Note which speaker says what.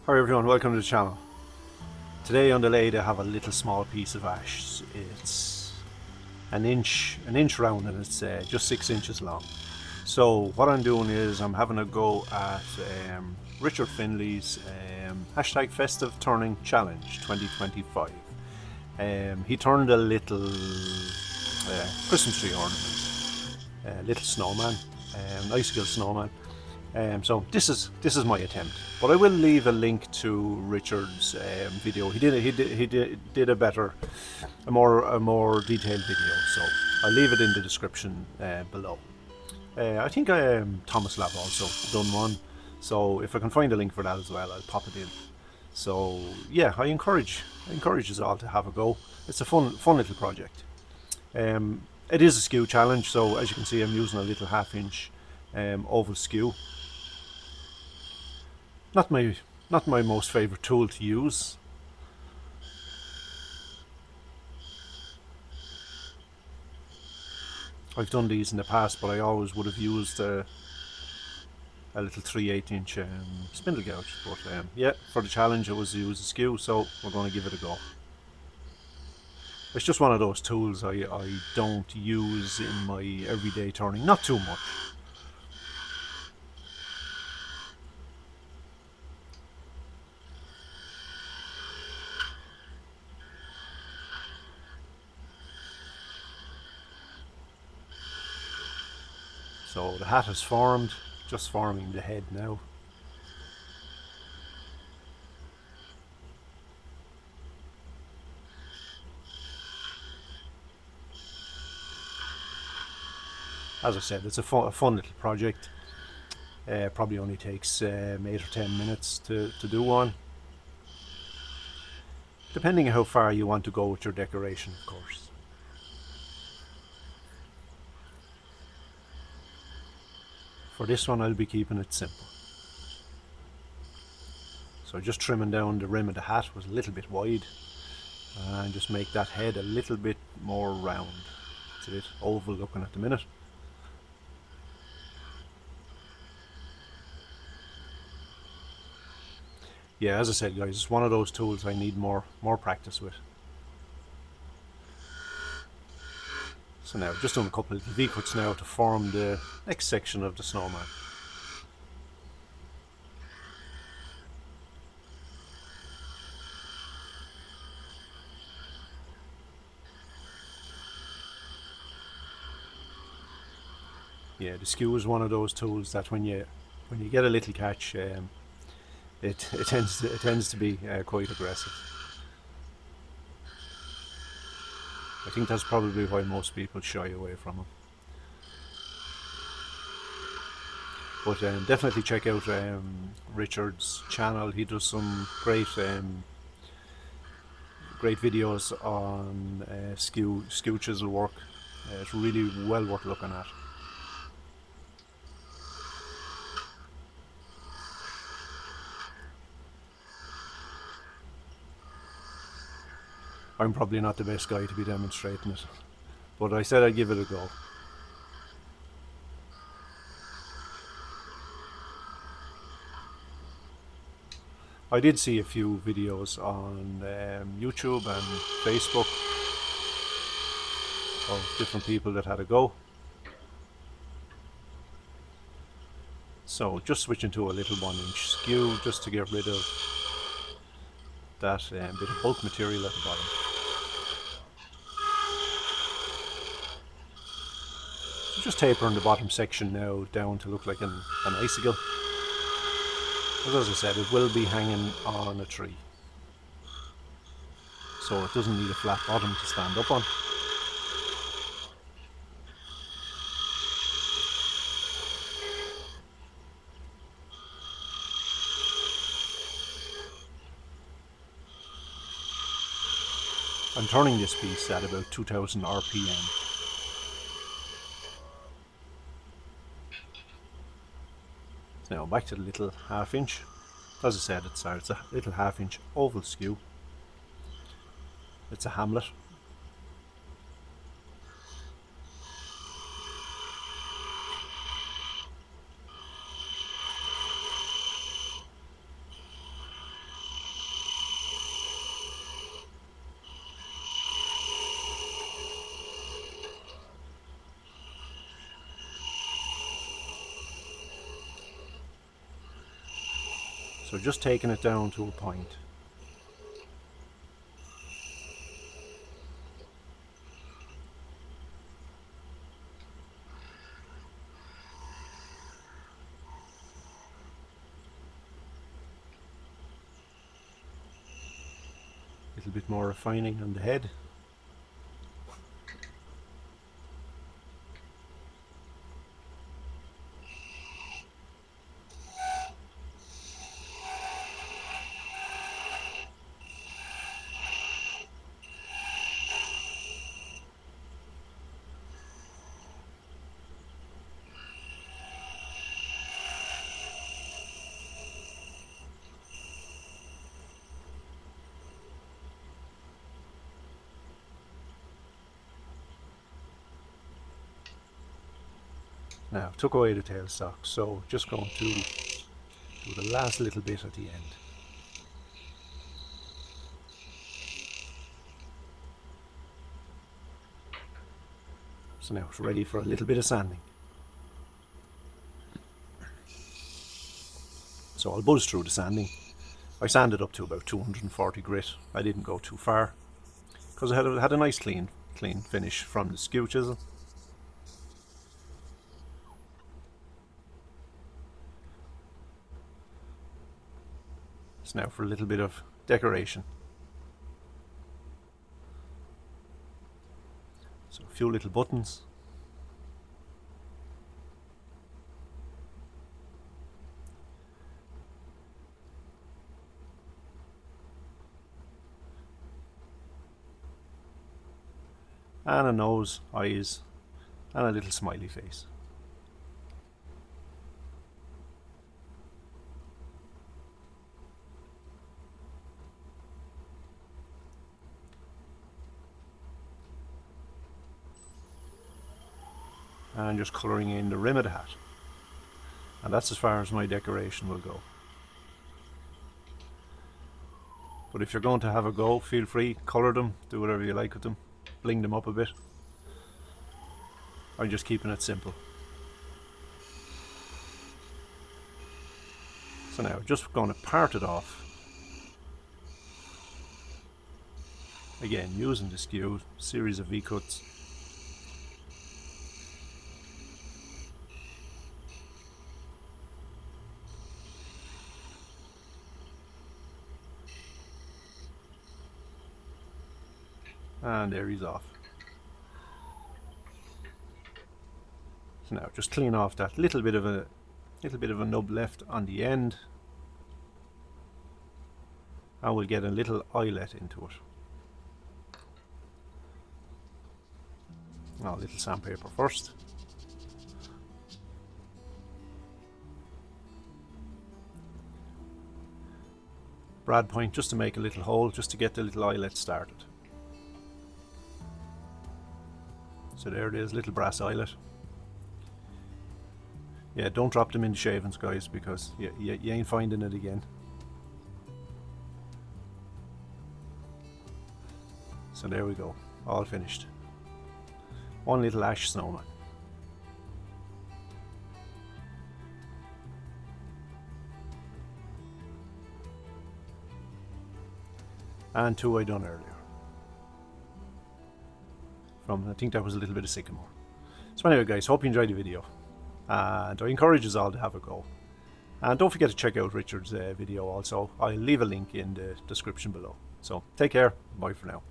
Speaker 1: Hi everyone, welcome to the channel. Today on the lathe I have a little small piece of ash. It's an inch round and it's just 6 inches long. So what I'm doing is I'm having a go at Richard Finley's hashtag Festive Turning Challenge 2025. He turned a little Christmas tree ornament, a little snowman, icicle snowman. So this is my attempt, but I will leave a link to Richard's video. He did a more detailed video, so I'll leave it in the description below. I think Tomislavs also done one, so if I can find a link for that as well, I'll pop it in. So yeah, I encourage us all to have a go. It's a fun little project. It is a skew challenge, so as you can see, I'm using a little half-inch oval skew. Not my most favourite tool to use. I've done these in the past, but I always would have used a little 3/8 inch spindle gouge. But yeah, for the challenge, it was to use a skew, so we're going to give it a go. It's just one of those tools I don't use in my everyday turning, not too much. So the hat is formed, just forming the head now. As I said, it's a fun little project. Probably only takes 8 or 10 minutes to do one. Depending on how far you want to go with your decoration, of course. For this one, I'll be keeping it simple. So just trimming down the rim of the hat was a little bit wide, and just make that head a little bit more round. It's a bit oval looking at the minute. Yeah, as I said guys, it's one of those tools I need more practice with. So now, just doing a couple of V-cuts now to form the next section of the snowman. Yeah, the skew is one of those tools that when you get a little catch, it tends to be quite aggressive. I think that's probably why most people shy away from them. But definitely check out Richard's channel. He does some great videos on skew chisel work. It's really well worth looking at. I'm probably not the best guy to be demonstrating it, but I said I'd give it a go. I did see a few videos on YouTube and Facebook of different people that had a go. So just switching to a little 1-inch skew just to get rid of that bit of bulk material at the bottom. So just tapering the bottom section now down to look like an icicle. But as I said, it will be hanging on a tree, so it doesn't need a flat bottom to stand up on. I'm turning this piece at about 2000 RPM. So now back to the little half-inch. As I said, it's a little half-inch oval skew. It's a hamlet. So just taking it down to a point. A little bit more refining on the head. Now, took away the tailstock, so just going to do the last little bit at the end. So now it's ready for a little bit of sanding. So I'll buzz through the sanding. I sanded up to about 240 grit. I didn't go too far because I had a nice clean finish from the Skew Chisel. So now for a little bit of decoration. So a few little buttons. And a nose, eyes, and a little smiley face. And just colouring in the rim of the hat. And that's as far as my decoration will go. But if you're going to have a go, feel free, colour them, do whatever you like with them, bling them up a bit. I'm just keeping it simple. So now just going to part it off. Again, using the skew, series of V-cuts. And there he's off. So now just clean off that little bit of a nub left on the end, and we'll get a little eyelet into it. Now a little sandpaper first. Brad point just to make a little hole, just to get the little eyelet started. So there it is, little brass eyelet. Yeah, don't drop them in the shavings, guys, because you ain't finding it again. So there we go, all finished. One little ash snowman. And two I done earlier. From, I think that was a little bit of sycamore. So anyway guys, hope you enjoyed the video. And I encourage us all to have a go. And don't forget to check out Richard's video also. I'll leave a link in the description below. So take care, bye for now.